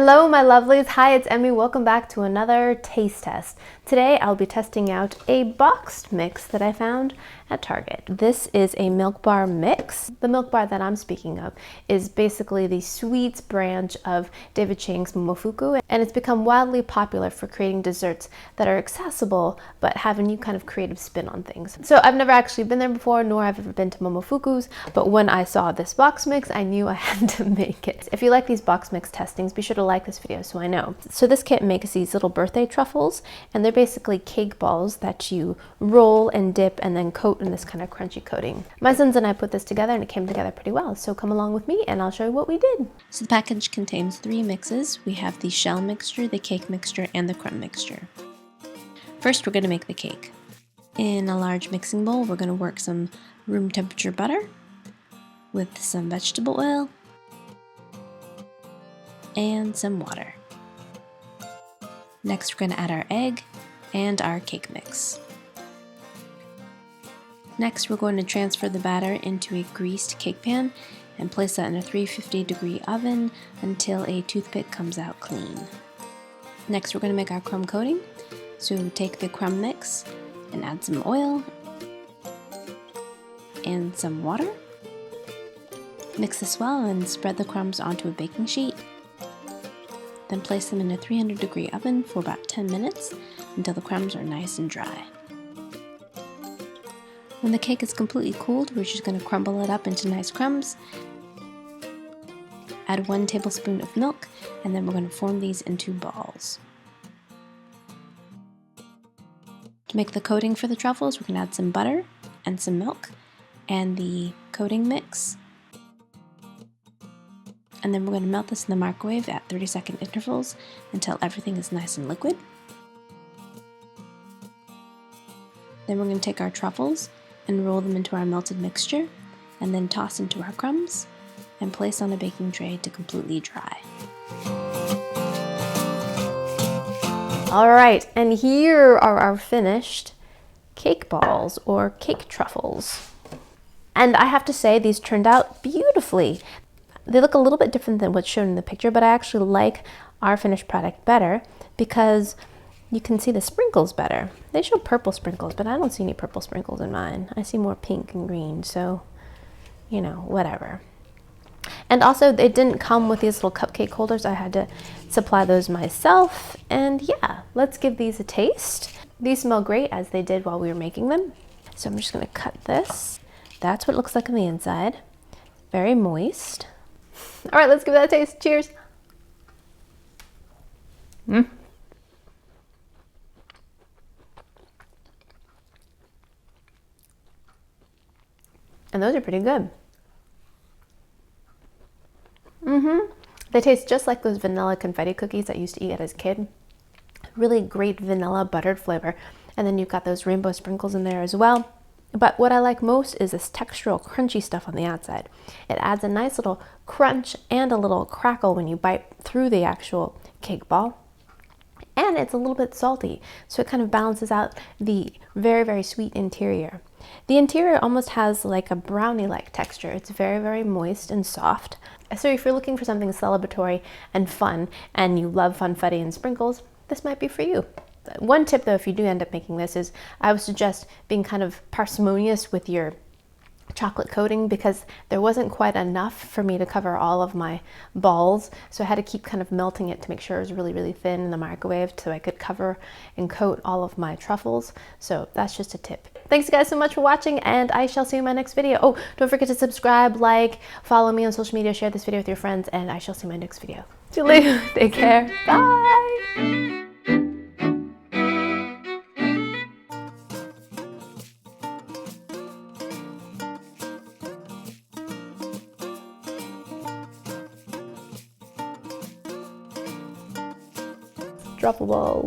Hello my lovelies, hi, it's Emmy. Welcome back to another taste test. Today I'll be testing out a boxed mix that I found at Target. This is a Milkbar mix. The Milkbar that I'm speaking of is basically the sweets branch of David Chang's Momofuku, and it's become wildly popular for creating desserts that are accessible but have a new kind of creative spin on things. So I've never actually been there before, nor have I ever been to Momofuku's, but when I saw this box mix, I knew I had to make it. If you like these box mix testings, be sure to like this video so I know. So this kit makes these little birthday truffles, and they're basically cake balls that you roll and dip and then coat in this kind of crunchy coating. My sons and I put this together and it came together pretty well, so come along with me and I'll show you what we did. So the package contains 3 mixes. We have the shell mixture, the cake mixture, and the crumb mixture. First we're going to make the cake. In a large mixing bowl we're going to work some room temperature butter with some vegetable oil and some water. Next we're going to add our egg and our cake mix. Next we're going to transfer the batter into a greased cake pan and place that in a 350-degree oven until a toothpick comes out clean. Next we're going to make our crumb coating. So take the crumb mix and add some oil and some water. Mix this well and spread the crumbs onto a baking sheet. Then place them in a 300-degree oven for about 10 minutes until the crumbs are nice and dry. When the cake is completely cooled, we're just going to crumble it up into nice crumbs. Add 1 tablespoon of milk, and then we're going to form these into balls. To make the coating for the truffles, we're going to add some butter and some milk and the coating mix. And then we're going to melt this in the microwave at 30-second intervals until everything is nice and liquid. Then we're going to take our truffles and roll them into our melted mixture, and then toss into our crumbs and place on a baking tray to completely dry. Alright, and here are our finished cake balls or cake truffles. And I have to say, these turned out beautifully. They look a little bit different than what's shown in the picture, but I actually like our finished product better because you can see the sprinkles better. They show purple sprinkles, but I don't see any purple sprinkles in mine. I see more pink and green, so, you know, whatever. And also, it didn't come with these little cupcake holders. I had to supply those myself, and yeah, let's give these a taste. These smell great, as they did while we were making them. So I'm just gonna cut this. That's what it looks like on the inside. Very moist. All right, let's give that a taste. Cheers. And those are pretty good. They taste just like those vanilla confetti cookies I used to eat as a kid. Really great vanilla buttered flavor. And then you've got those rainbow sprinkles in there as well. But what I like most is this textural, crunchy stuff on the outside. It adds a nice little crunch and a little crackle when you bite through the actual cake ball. And it's a little bit salty, so it kind of balances out the very, very sweet interior. The interior almost has like a brownie-like texture. It's very, very moist and soft. So if you're looking for something celebratory and fun, and you love funfetti and sprinkles, this might be for you. One tip though, if you do end up making this, is I would suggest being kind of parsimonious with your chocolate coating, because there wasn't quite enough for me to cover all of my balls, so I had to keep kind of melting it to make sure it was really, really thin in the microwave so I could cover and coat all of my truffles. So that's just a tip. Thanks guys so much for watching, and I shall see you in my next video. Oh, don't forget to subscribe, like, follow me on social media, share this video with your friends, and I shall see you in my next video. See you later. Take care. Bye. Truffle balls.